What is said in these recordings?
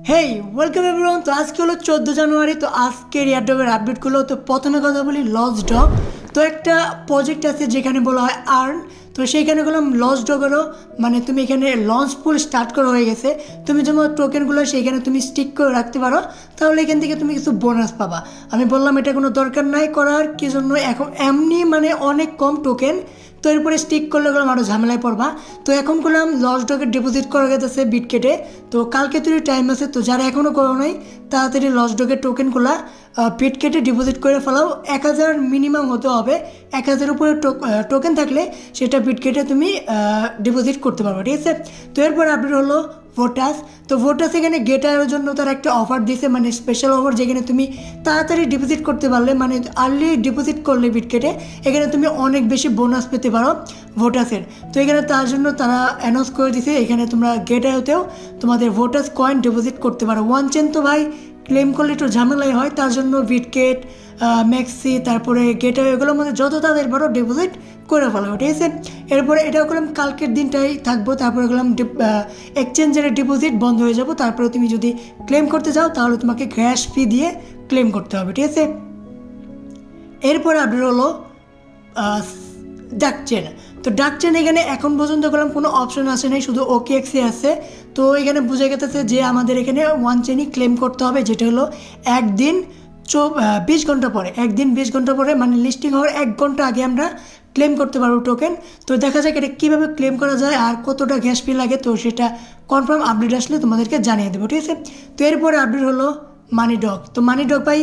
হেই welcome everyone. তো আজকে হলো 14 জানুয়ারি। তো আজকের এয়ারড্রপের আপডেটগুলো। তো প্রথমে কথা বলি লস ডগ। তো একটা প্রজেক্ট আছে যেখানে বলা হয় আর্ন। তো সেইখানে গেলাম লস ডগেরও মানে তুমি এখানে লঞ্চ পুল স্টার্ট করা হয়ে গেছে। তুমি যেমন টোকেনগুলো সেইখানে তুমি স্টিক করে রাখতে পারো, তাহলে এখান থেকে তুমি কিছু বোনাস পাবা। আমি বললাম এটা কোনো দরকার নাই করার, কি জন্য এখন এমনি মানে অনেক কম টোকেন, তো এরপরে স্টিক করলে গেলাম আরও ঝামেলায় পড়বা। তো এখন করলাম লস ডগে ডিপোজিট করা গেছে বিটকেটে। তো কালকে তুই টাইম আছে, তো যারা এখনও করো নাই তাড়াতাড়ি লস ডগের টোকেনগুলো বিটকেটে ডিপোজিট করে ফেলাও। 1000 মিনিমাম হতে হবে। 1000 উপরে টোকেন থাকলে সেটা বিটকেটে তুমি ডিপোজিট করতে পারবে, ঠিক আছে। তো এরপর আপডেট হলো ভোটাস। তো ভোটাস এখানে গেটারের জন্য তারা একটা অফার দিয়েছে, মানে স্পেশাল অফার, যেখানে তুমি তাড়াতাড়ি ডিপোজিট করতে পারলে, মানে আর্লি ডিপোজিট করলে বিটকেটে এখানে তুমি অনেক বেশি বোনাস পেতে পারো ভোটাসের। তো এখানে তার জন্য তারা অ্যানাউন্স করে দিয়েছে এখানে তোমরা গেটারেতেও তোমাদের ভোটাস কয়েন ডিপোজিট করতে পারো। ওয়ান চেন তো ভাই ক্লেম করলে একটু ঝামেলাই হয়, তার জন্য বিটকেট, ম্যাক্সি, তারপরে গেটার, এগুলোর মধ্যে যত তাদের বড় ডিপোজিট করে ফেলাবো, ঠিক আছে। এরপরে এটাও করলাম কালকের দিনটাই থাকবো, তারপরে গেলাম এক্সচেঞ্জের ডিপোজিট বন্ধ হয়ে যাবো। তারপরে তুমি যদি ক্লেম করতে যাও তাহলে তোমাকে গ্যাস ফি দিয়ে ক্লেম করতে হবে, ঠিক আছে। এরপরে আপডেট হলো ডাক চেন। তো ডাক চেন এখানে এখন পর্যন্ত গেলাম কোনো অপশন আসে নাই, শুধু OKX আছে। তো এখানে বুঝে গেছে যে আমাদের এখানে ওয়ান চেনই ক্লেম করতে হবে, যেটা হলো একদিন 20 ঘন্টা পরে, একদিন 20 ঘন্টা পরে, মানে লিস্টিং হওয়ার 1 ঘন্টা আগে আমরা ক্লেম করতে পারবো টোকেন। তো দেখা যাক এটা কীভাবে ক্লেম করা যায় আর কতটা গ্যাস ফি লাগে, তো সেটা কনফার্ম আপডেট আসলে তোমাদেরকে জানিয়ে দেবো, ঠিক আছে। তো এরপরে আপডেট হলো মানি ডগ। তো মানি ডগ ভাই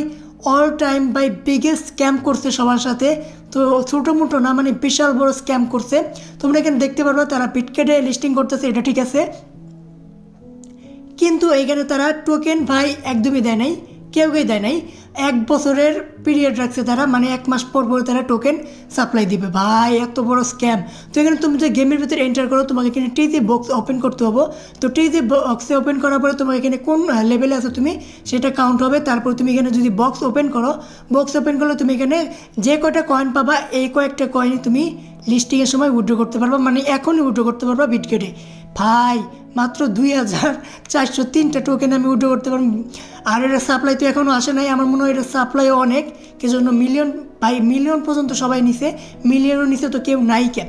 অল টাইম ভাই বিগেস্ট স্ক্যাম করছে সবার সাথে। তো ছোটো মোটো না, মানে বিশাল বড় স্ক্যাম করছে। তোমরা এখানে দেখতে পারবে তারা বিটকেটে লিস্টিং করতেছে, এটা ঠিক আছে, কিন্তু এইখানে তারা টোকেন ভাই একদমই দেয় নাই, কেউই দেয় নাই। 1 বছরের পিরিয়ড রাখছে তারা, মানে 1 মাস পর পর তারা টোকেন সাপ্লাই দিবে। ভাই এত বড় স্ক্যাম। তো এখানে তুমি যে গেমের ভিতরে এন্টার করো, তোমাকে এখানে টিজি বক্স ওপেন করতে হবে। তো টিজি বক্সে ওপেন করার পরে তোমার এখানে কোন লেভেলে আছো তুমি সেটা কাউন্ট হবে। তারপর তুমি এখানে যদি বক্স ওপেন করো, বক্স ওপেন করলে তুমি এখানে যে কয়টা কয়েন পাবা এই কয়েকটা কয়েনই তুমি লিস্টিংয়ের সময় উইথড্র করতে পারবা, মানে এখনই উইথড্র করতে পারবা বিটকেটে। ভাই মাত্র 2403টা টোকেন আমি উইথড্র করতে পারবো। আর এটা সাপ্লাই তো এখনও আসে নাই, আমার মনে হয় এটা সাপ্লাইও অনেক, কি জন্য মিলিয়ন ভাই, মিলিয়ন পর্যন্ত সবাই নিছে, মিলিয়নও নিছে, তো কেউ নাই কে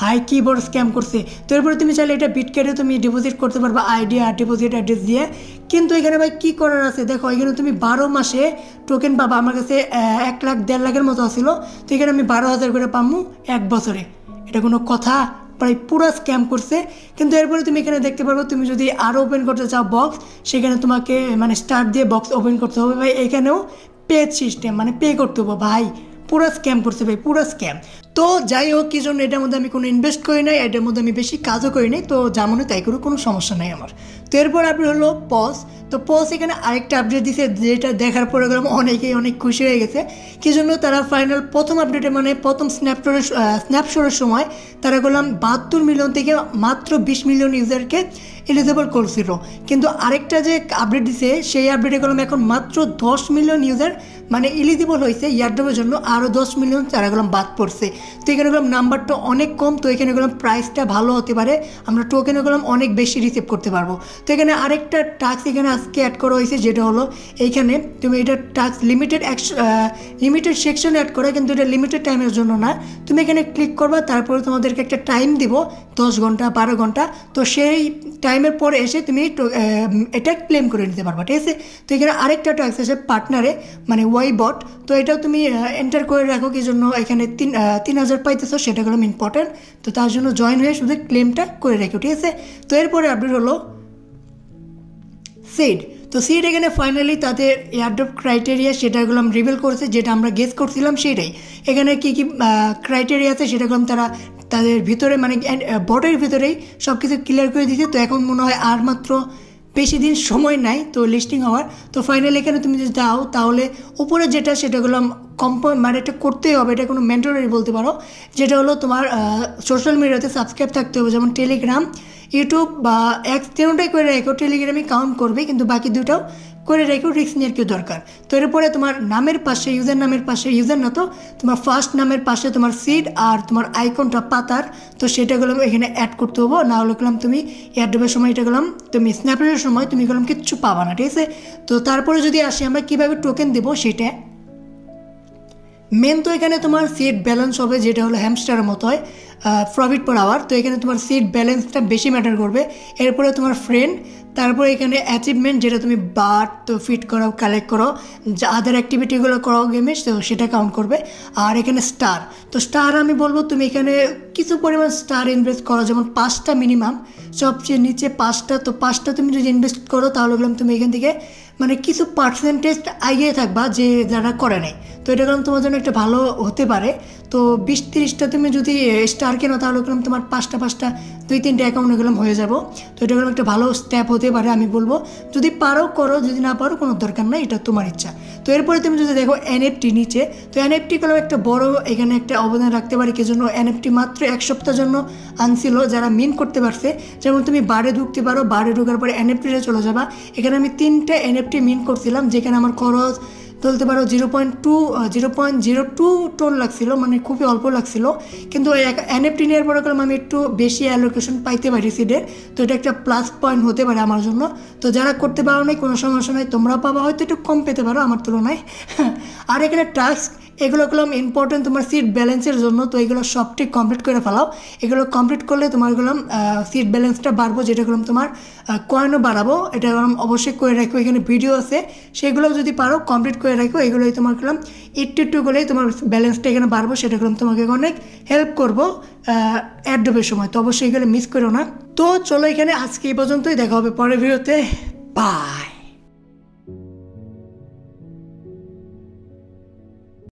ভাই, কী বড় স্ক্যাম করছে। তো এরপরে তুমি চাইলে এটা বিটকেটে তুমি ডিপোজিট করতে পারবা আইডি আর ডিপোজিট অ্যাড্রেস দিয়ে। কিন্তু এখানে ভাই কী করার আছে দেখো, এখানে তুমি 12 মাসে টোকেন পাবা। আমার কাছে 1 লাখ 1.5 লাখের মতো আসছিল, তো এখানে আমি 12,000 করে পাবো 1 বছরে। এটা কোনো কথা? প্রায় পুরো স্ক্যাম করছে। কিন্তু এরপরে তুমি এখানে দেখতে পারবো, তুমি যদি আরও ওপেন করতে চাও বক্স, সেখানে তোমাকে মানে স্টার্ট দিয়ে বক্স ওপেন করতে হবে ভাই। এখানেও পে সিস্টেম, মানে পে করতে হবে ভাই। পুরো স্ক্যাম করছে ভাই, পুরো স্ক্যাম। তো যাই হোক, কি জন্য এটার মধ্যে আমি কোনো ইনভেস্ট করি নাই, এটার মধ্যে আমি বেশি কাজও করি নাই, তো যেমন তাই করে কোনো সমস্যা নাই আমার। তো এরপর আপডেট হলো পজ। তো পজ এখানে আরেকটা আপডেট দিছে, যেটা দেখার পরে গেলাম অনেকেই অনেক খুশি হয়ে গেছে। কি জন্য তারা ফাইনাল প্রথম আপডেটে, মানে প্রথম স্ন্যাপশটের সময় তারা গেলাম 72 মিলিয়ন থেকে মাত্র 20 মিলিয়ন ইউজারকে এলিজিবল করছিল। কিন্তু আরেকটা যে আপডেট দিছে সেই আপডেটে গেলাম এখন মাত্র 10 মিলিয়ন ইউজার মানে এলিজিবল হয়েছে এয়ারড্রপের জন্য, আরও 10 মিলিয়ন তারা গেলাম বাদ পড়ছে। তো এখানে গেলাম নাম্বারটা অনেক কম, তো এখানে গেলাম প্রাইসটা ভালো হতে পারে, আমরা টোকেনে গেলাম অনেক বেশি রিসিভ করতে পারবো। তো এখানে আরেকটা টাস্ক এখানে আজকে অ্যাড করা হয়েছে, যেটা হলো এইখানে তুমি এটা টাস্ক লিমিটেড সেকশনে অ্যাড করা, কিন্তু এটা লিমিটেড টাইমের জন্য না। তুমি এখানে ক্লিক করবা, তারপরে তোমাদেরকে একটা টাইম দিব 10 ঘন্টা 12 ঘন্টা। তো সেই টাইমের পরে এসে তুমি এটা ক্লেম করে নিতে পারবা, ঠিক আছে। তো এখানে আরেকটা টাস্ক আছে পার্টনারে, মানে ওয়াইবট। তো এটাও তুমি এন্টার করে রাখো, কি জন্য এখানে 3000 পাইতেছো, সেটা হলো ইম্পর্টেন্ট। তো তার জন্য জয়েন হয়ে শুধু ক্লেমটা করে রাখো, ঠিক আছে। তো এরপরে আপডেট হলো সিড। তো সিড এখানে ফাইনালি তাদের এয়ারড্রপ ক্রাইটেরিয়া সেটাগুলো রিভিল করেছে, যেটা আমরা গেস করছিলাম সেটাই। এখানে কী কী ক্রাইটেরিয়া আছে সেটাগুলো তারা তাদের ভিতরে, মানে বটের ভিতরেই সব কিছু ক্লিয়ার করে দিয়েছে। তো এখন মনে হয় আর মাত্র বেশি দিন সময় নাই তো লিস্টিং হওয়ার। তো ফাইনালি এখানে তুমি যদি দাও তাহলে উপরে যেটা সেটাগুলো মানে এটা করতেই হবে, এটা কোনো ম্যান্ডেটরি বলতে পারো, যেটা হলো তোমার সোশ্যাল মিডিয়াতে সাবস্ক্রাইব থাকতে হবে, যেমন টেলিগ্রাম, ইউটিউব বা এক্স তিনটাই করে রেখো, টেলিগ্রামে কাউন্ট করবে কিন্তু বাকি দুটাও করে রেখো, রিস্ক নেওয়ার কেউ দরকার। তো এরপরে তোমার নামের পাশে, ইউজার নামের পাশে, ইউজার না তো তোমার ফার্স্ট নামের পাশে তোমার সিড আর তোমার আইকনটা পাতার, তো সেটা গেলাম এখানে অ্যাড করতে হবো, না হলে গেলাম তুমি অ্যাডবের সময় এটা গেলাম তুমি স্ন্যাপড্রাগনের সময় তুমি গেলাম কিচ্ছু পাবা না, ঠিক আছে। তো তারপরে যদি আসি আমরা কীভাবে টোকেন দেবো সেটা মেন, তো এখানে তোমার সিট ব্যালেন্স হবে যেটা হলো হ্যামস্টারের মতো হয়, প্রফিট পার আওয়ার। তো এখানে তোমার সিট ব্যালেন্সটা বেশি ম্যাটার করবে। এরপরে তোমার ফ্রেন্ড, তারপরে এখানে অ্যাচিভমেন্ট যেটা তুমি বার্ড তো ফিট করো, কালেক্ট করো, যা আদার অ্যাক্টিভিটিগুলো করো গেমে, তো সেটা কাউন্ট করবে। আর এখানে স্টার, তো স্টার আমি বলবো তুমি এখানে কিছু পরিমাণ স্টার ইনভেস্ট করো, যেমন 5টা মিনিমাম, সবচেয়ে নিচে 5টা। তো 5টা তুমি যদি ইনভেস্ট করো তাহলে বললাম তুমি এখান থেকে মানে কিছু পার্সেন্টেজ এগিয়ে থাকবা যে যারা করে নেই। তো এটা কারণ তোমার জন্য একটা ভালো হতে পারে। তো 20-30টা তুমি যদি স্টার কেনো তাহলে গেলাম তোমার 5টা 2-3টা অ্যাকাউন্টে গেলাম হয়ে যাব। তো এটা গেলাম একটা ভালো স্টেপ হতে পারে, আমি বলবো যদি পারো করো, যদি না পারো কোনো দরকার নাই, এটা তোমার ইচ্ছা। তো এরপরে তুমি যদি দেখো এনএফটি নিচে, তো এনএফটি গেলাম একটা বড় এখানে একটা অবদান রাখতে পারে, কি জন্য এনএফটি মাত্র 1 সপ্তাহের জন্য আনছিল যারা মিন করতে পারছে। যেমন তুমি বারে ঢুকতে পারো, বারে ঢোকার পরে এনএফটিতে চলে যাবা। এখানে আমি 3টা এনএফটি মিন করছিলাম, যেখানে আমার খরচ বলতে পারো 0.02 টোন লাগছিল, মানে খুবই অল্প লাগছিল। কিন্তু এনএফটি নেওয়ার পরে গেলাম আমি একটু বেশি অ্যালোকেশন পাইতে পারি সিডের, তো এটা একটা প্লাস পয়েন্ট হতে পারে আমার জন্য। তো যারা করতে পারো নাই কোনো সমস্যা নাই, তোমরা পাবা হয়তো একটু কম পেতে পারো আমার তুলনায়। আর এখানে টাস্ক এগুলো গেলাম ইম্পর্টেন্ট তোমার সিট ব্যালেন্সের জন্য, তো এগুলো সবটি কমপ্লিট করে ফেলাও। এগুলো কমপ্লিট করলে তোমার গেলাম সিট ব্যালেন্সটা বাড়বো, যেটা গেলাম তোমার কয়েনও বাড়াবো। এটা গেলাম অবশ্যই করে রাখো, এখানে ভিডিও আছে সেগুলো যদি পারো কমপ্লিট করে রাখো। এগুলোই তোমার গেলাম একটু করলেই তোমার ব্যালেন্সটা এখানে বাড়বো, সেটা গেলাম তোমাকে অনেক হেল্প করবো অ্যাডোবের সময়। তো অবশ্যই এগুলো মিস করো না। তো চলো এখানে আজকে এই পর্যন্তই, দেখা হবে পরের ভিডিওতে, বাই।